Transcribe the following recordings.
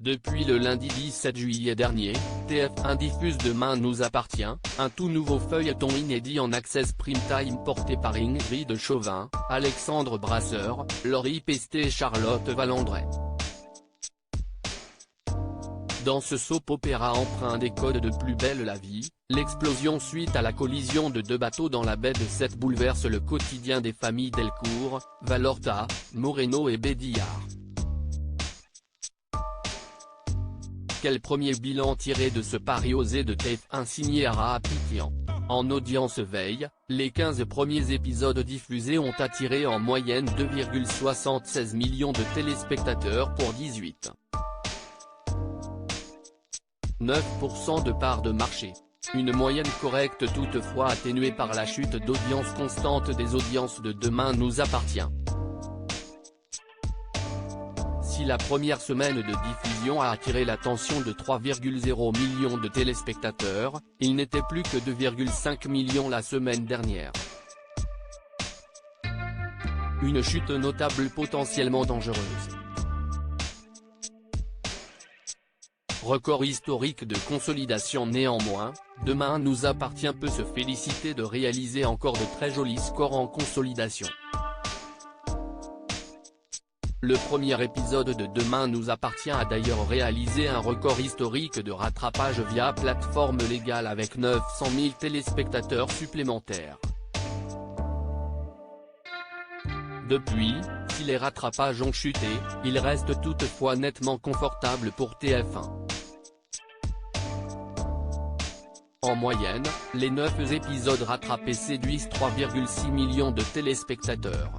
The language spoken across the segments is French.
Depuis le lundi 17 juillet dernier, TF1 diffuse Demain nous appartient, un tout nouveau feuilleton inédit en access prime time porté par Ingrid Chauvin, Alexandre Brasseur, Laurie Pestet et Charlotte Valandrey. Dans ce soap-opéra empreint des codes de Plus belle la vie, l'explosion suite à la collision de deux bateaux dans la baie de Sète bouleverse le quotidien des familles Delcourt, Valorta, Moreno et Bédillard. Quel premier bilan tiré de ce pari osé de TF1 signé Ara Apitian. En audience veille, les 15 premiers épisodes diffusés ont attiré en moyenne 2,76 millions de téléspectateurs pour 18,9% de part de marché. Une moyenne correcte toutefois atténuée par la chute d'audience constante des audiences de Demain nous appartient. Si la première semaine de diffusion a attiré l'attention de 3,0 millions de téléspectateurs, il n'était plus que 2,5 millions la semaine dernière. Une chute notable potentiellement dangereuse. Record historique de consolidation néanmoins, Demain nous appartient peut se féliciter de réaliser encore de très jolis scores en consolidation. Le premier épisode de Demain nous appartient a d'ailleurs réalisé un record historique de rattrapage via plateforme légale avec 900 000 téléspectateurs supplémentaires. Depuis, si les rattrapages ont chuté, ils restent toutefois nettement confortables pour TF1. En moyenne, les 9 épisodes rattrapés séduisent 3,6 millions de téléspectateurs.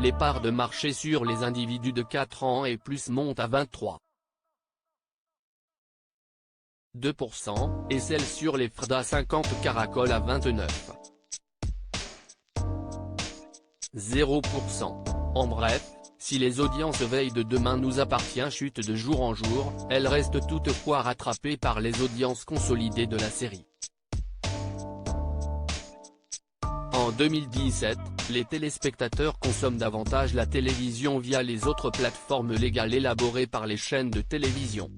Les parts de marché sur les individus de 4 ans et plus montent à 23,2% et celles sur les FRDA 50 caracoles à 29,0%. En bref, si les audiences veille de Demain nous appartient chutent de jour en jour, elles restent toutefois rattrapées par les audiences consolidées de la série. En 2017, les téléspectateurs consomment davantage la télévision via les autres plateformes légales élaborées par les chaînes de télévision.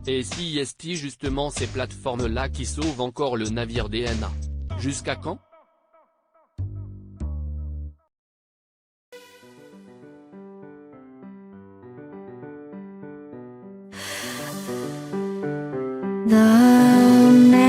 Et si est justement ces plateformes-là qui sauvent encore le navire DNA. Jusqu'à quand ? The